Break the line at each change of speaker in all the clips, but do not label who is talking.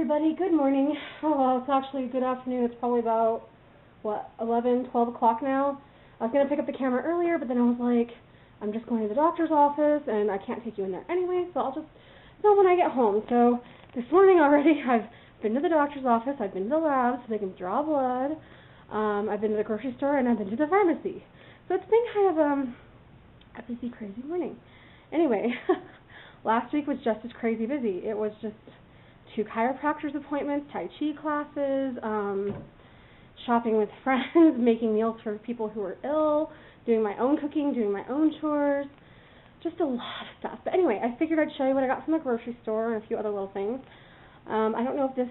everybody. Good morning. Oh, well, it's actually good afternoon. It's probably about, 11, 12 o'clock now. I was going to pick up the camera earlier, but then I was like, I'm just going to the doctor's office, and I can't take you in there anyway, so I'll just know when I get home. So this morning already, I've been to the doctor's office, I've been to the lab so they can draw blood, I've been to the grocery store, and I've been to the pharmacy. So it's been kind of a busy, crazy morning. Anyway, last week was just as crazy busy. It was just 2 chiropractor's appointments, Tai Chi classes, shopping with friends, making meals for people who are ill, doing my own cooking, doing my own chores, just a lot of stuff. But anyway, I figured I'd show you what I got from the grocery store and a few other little things. I don't know if this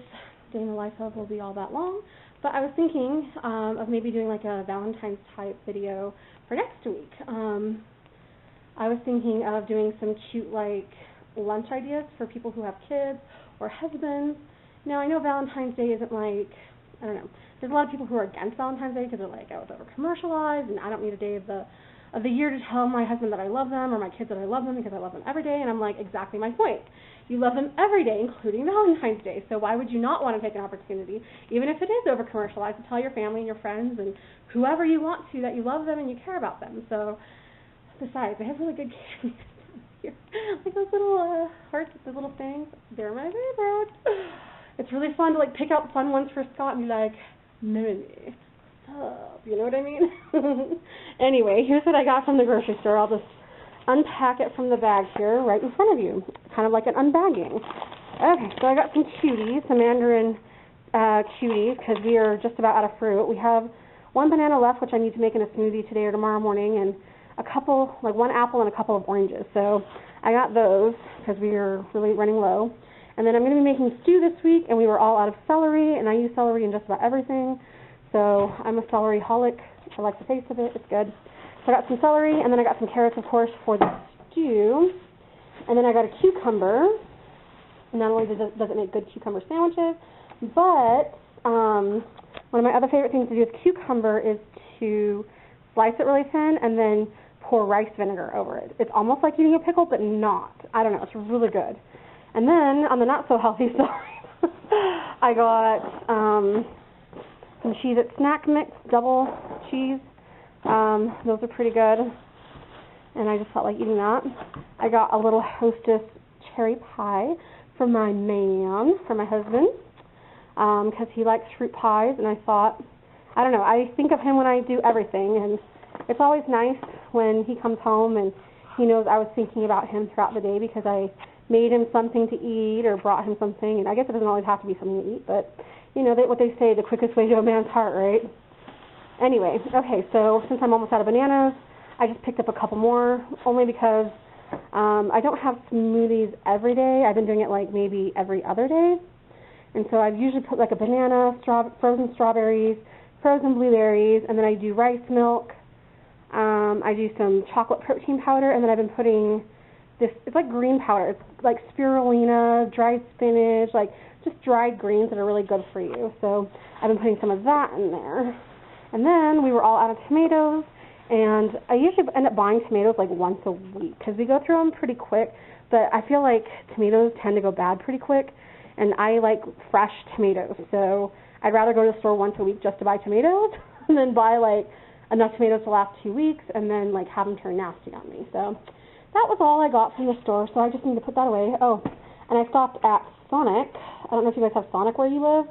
day in the life of will be all that long, but I was thinking of maybe doing like a Valentine's type video for next week. I was thinking of doing some cute like lunch ideas for people who have kids or husbands. Now I know Valentine's Day isn't like, I don't know, there's a lot of people who are against Valentine's Day because they're like, oh, it's over commercialized and I don't need a day of the year to tell my husband that I love them or my kids that I love them because I love them every day. And I'm like, exactly my point. You love them every day, including Valentine's Day. So why would you not want to take an opportunity, even if it is over commercialized, to tell your family and your friends and whoever you want to that you love them and you care about them. So besides, they have really good candy here. Like those little hearts with the little things. They're my favorite. It's really fun to like pick out fun ones for Scott and be like, Mimi, stop. You know what I mean? Anyway, here's what I got from the grocery store. I'll just unpack it from the bag here right in front of you. Kind of like an unbagging. Okay, so I got some cuties, some mandarin cuties, because we are just about out of fruit. We have 1 banana left, which I need to make in a smoothie today or tomorrow morning, and a couple, like 1 apple and a couple of oranges. So I got those because we are really running low. And then I'm going to be making stew this week, and we were all out of celery, and I use celery in just about everything. So I'm a celery-holic. I like the taste of it. It's good. So I got some celery, and then I got some carrots, of course, for the stew. And then I got a cucumber. And not only does it make good cucumber sandwiches, but one of my other favorite things to do with cucumber is to slice it really thin and then pour rice vinegar over it. It's almost like eating a pickle, but not. I don't know. It's really good. And then on the not-so-healthy side, I got some Cheez-It snack mix, double cheese. Those are pretty good, and I just felt like eating that. I got a little Hostess cherry pie for my man, for my husband, because he likes fruit pies, and I thought, I don't know, I think of him when I do everything, and it's always nice when he comes home and he knows I was thinking about him throughout the day because I made him something to eat or brought him something, and I guess it doesn't always have to be something to eat, but, you know, what they say, the quickest way to a man's heart, right? Anyway, okay, so since I'm almost out of bananas, I just picked up a couple more, only because I don't have smoothies every day. I've been doing it like maybe every other day, and so I've usually put like a banana, frozen strawberries, frozen blueberries, and then I do rice milk. I do some chocolate protein powder, and then I've been putting this, it's like green powder. It's like spirulina, dried spinach, like just dried greens that are really good for you. So I've been putting some of that in there. And then we were all out of tomatoes, and I usually end up buying tomatoes like once a week because we go through them pretty quick, but I feel like tomatoes tend to go bad pretty quick, and I like fresh tomatoes. So I'd rather go to the store once a week just to buy tomatoes and then buy like enough tomatoes to last 2 weeks and then like have them turn nasty on me. So that was all I got from the store, so I just need to put that away. Oh, and I stopped at Sonic. I don't know if you guys have Sonic where you live,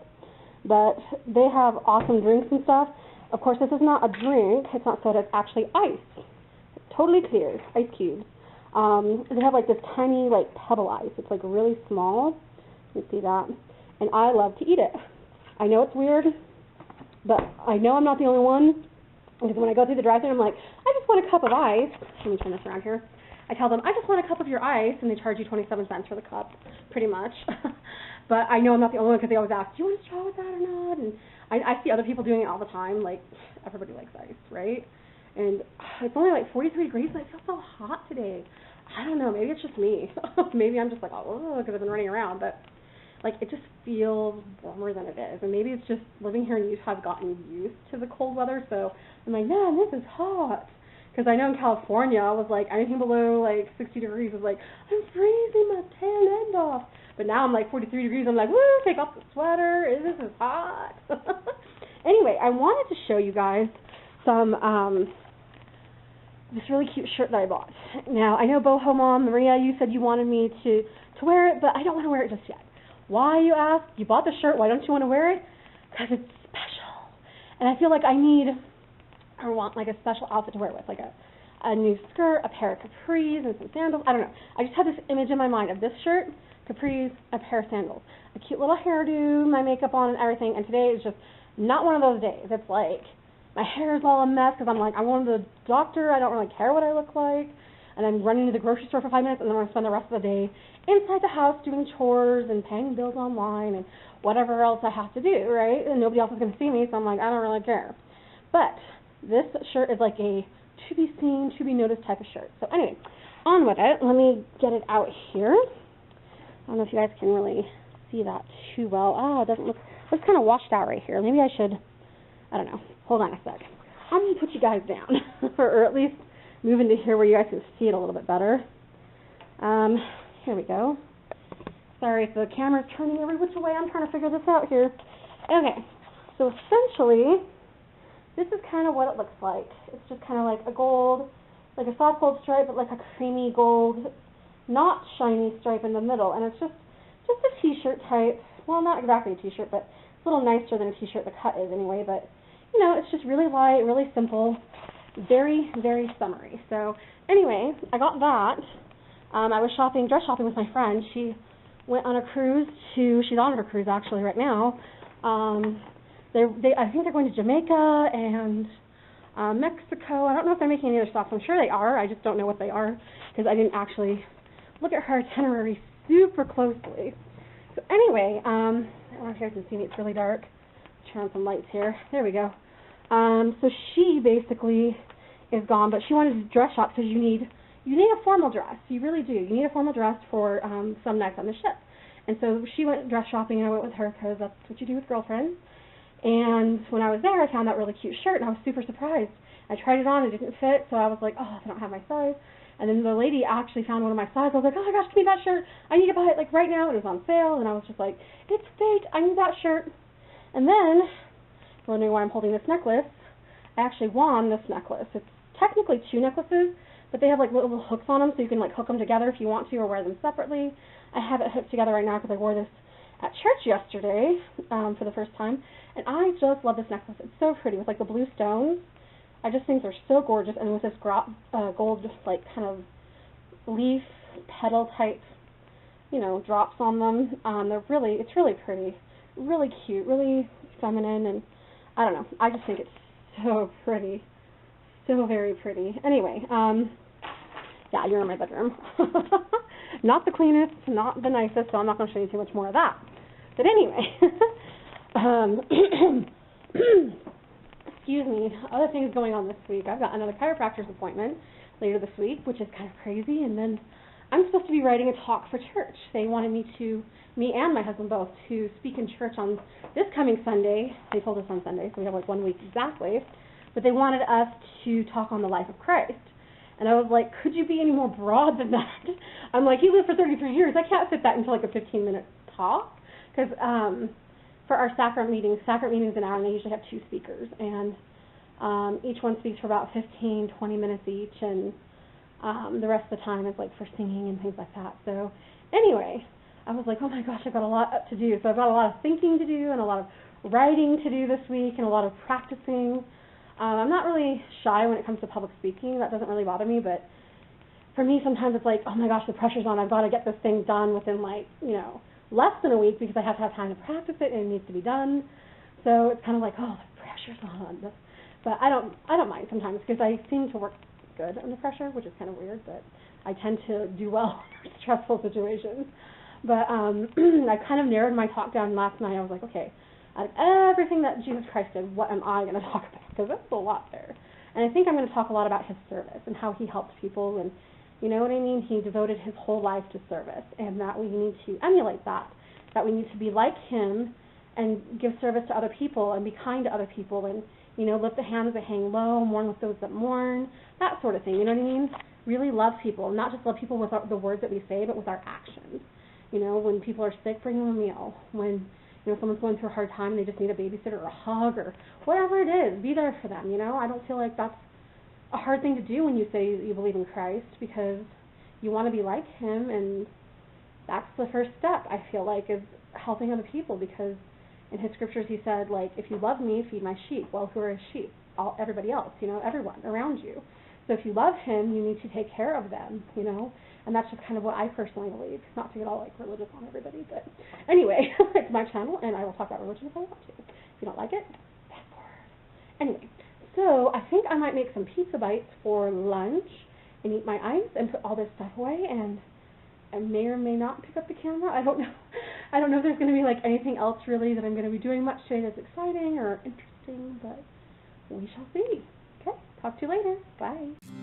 but they have awesome drinks and stuff. Of course, this is not a drink. It's not soda. It's actually ice. It's totally clear. Ice cubes. They have like this tiny like pebble ice. It's like really small. You can see that. And I love to eat it. I know it's weird, but I know I'm not the only one. Because when I go through the drive-thru, I'm like, I just want a cup of ice. Let me turn this around here. I tell them, I just want a cup of your ice, and they charge you 27 cents for the cup, pretty much. But I know I'm not the only one because they always ask, do you want a straw with that or not? And I see other people doing it all the time. Like, everybody likes ice, right? And it's only like 43 degrees, but it feels so hot today. I don't know. Maybe it's just me. Maybe I'm just like, oh, because I've been running around. But, like, it just feels warmer than it is. And maybe it's just living here in Utah, I've gotten used to the cold weather. So I'm like, man, this is hot. Because I know in California, I was like, anything below like 60 degrees was like, I'm freezing my tail end off. But now I'm like 43 degrees. I'm like, woo, take off the sweater. This is hot. Anyway, I wanted to show you guys some this really cute shirt that I bought. Now, I know Boho Mom, Maria, you said you wanted me to wear it, but I don't want to wear it just yet. Why, you ask? You bought the shirt. Why don't you want to wear it? Because it's special. And I feel like I want like a special outfit to wear it with, like a new skirt, a pair of capris, and some sandals. I don't know. I just had this image in my mind of this shirt, capris, a pair of sandals, a cute little hairdo, my makeup on and everything, and today is just not one of those days. It's like my hair is all a mess because I'm like, I'm going to the doctor. I don't really care what I look like. And I'm running to the grocery store for 5 minutes, and then I'm going to spend the rest of the day inside the house doing chores and paying bills online and whatever else I have to do, right? And nobody else is going to see me, so I'm like, I don't really care. But this shirt is like a to-be-seen, to-be-noticed type of shirt. So anyway, on with it. Let me get it out here. I don't know if you guys can really see that too well. Oh, it doesn't look, it's kind of washed out right here. Maybe I should, I don't know. Hold on a sec. I'm going to put you guys down, or at least move into here where you guys can see it a little bit better. Here we go. Sorry if the camera's turning every which way. I'm trying to figure this out here. Okay, so essentially, this is kind of what it looks like. It's just kind of like a gold, like a soft gold stripe, but like a creamy gold, not shiny stripe in the middle. And it's just a t-shirt type. Well, not exactly a t-shirt, but it's a little nicer than a t-shirt. The cut is anyway, but you know, it's just really light, really simple, very, very summery. So anyway, I got that. I was dress shopping with my friend. She went on a cruise she's on her cruise actually right now. I think they're going to Jamaica and Mexico. I don't know if they're making any other stops. I'm sure they are. I just don't know what they are because I didn't actually look at her itinerary super closely. So anyway, I don't know if you guys can see me. It's really dark. Turn on some lights here. There we go. So she basically is gone, but she wanted to dress shop because you need a formal dress. You really do. You need a formal dress for some nights on the ship. And so she went dress shopping, and I went with her because that's what you do with girlfriends. And when I was there, I found that really cute shirt, and I was super surprised. I tried it on. It didn't fit, so I was like, oh, I don't have my size. And then the lady actually found one of my sizes. I was like, oh, my gosh, give me that shirt. I need to buy it, like, right now. It was on sale, and I was just like, it's fake. I need that shirt. And then, wondering why I'm holding this necklace, I actually won this necklace. It's technically two necklaces, but they have like little hooks on them, so you can like hook them together if you want to, or wear them separately. I have it hooked together right now because I wore this at church yesterday for the first time, and I just love this necklace. It's so pretty with like the blue stones. I just think they're so gorgeous, and with this gold just like kind of leaf petal type, you know, drops on them. It's really pretty, really cute, really feminine, and I don't know. I just think it's so pretty, so very pretty. Anyway, yeah, you're in my bedroom. Not the cleanest, not the nicest, so I'm not going to show you too much more of that. But anyway, excuse me, other things going on this week. I've got another chiropractor's appointment later this week, which is kind of crazy, and then I'm supposed to be writing a talk for church. They wanted me and my husband both, to speak in church on this coming Sunday. They told us on Sunday, so we have like 1 week exactly. But they wanted us to talk on the life of Christ. And I was like, could you be any more broad than that? I'm like, he lived for 33 years. I can't fit that into like a 15-minute talk. Because for our sacrament meetings an hour, and they usually have 2 speakers. And each one speaks for about 15, 20 minutes each. And the rest of the time is like for singing and things like that. So anyway, I was like, oh my gosh, I've got a lot to do. So I've got a lot of thinking to do and a lot of writing to do this week and a lot of practicing. I'm not really shy when it comes to public speaking. That doesn't really bother me, but for me sometimes it's like, oh my gosh, the pressure's on. I've got to get this thing done within like, you know, less than a week because I have to have time to practice it and it needs to be done. So it's kind of like, oh, the pressure's on. But I don't mind sometimes because I seem to work good under pressure, which is kind of weird, but I tend to do well in stressful situations. But I kind of narrowed my talk down last night. I was like, okay, out of everything that Jesus Christ did, what am I going to talk about? Because that's a lot there. And I think I'm going to talk a lot about his service and how he helped people. And you know what I mean? He devoted his whole life to service, and that we need to emulate that we need to be like him and give service to other people and be kind to other people and You know, lift the hands that hang low, mourn with those that mourn, that sort of thing, you know what I mean? Really love people, not just love people with the words that we say, but with our actions. You know, when people are sick, bring them a meal. When, you know, someone's going through a hard time and they just need a babysitter or a hug or whatever it is, be there for them, you know? I don't feel like that's a hard thing to do when you say you believe in Christ, because you want to be like him, and that's the first step, I feel like, is helping other people, because in his scriptures he said, like, if you love me, feed my sheep. Well, who are his sheep? Everybody else, you know, everyone around you. So if you love him, you need to take care of them, you know, and that's just kind of what I personally believe, not to get all, like, religious on everybody, but anyway, it's my channel, and I will talk about religion if I want to. If you don't like it, fast forward. Anyway, so I think I might make some pizza bites for lunch and eat my ice and put all this stuff away, and I may or may not pick up the camera. I don't know. I don't know if there's going to be, like, anything else really that I'm going to be doing much today that's exciting or interesting, but we shall see. Okay, talk to you later. Bye.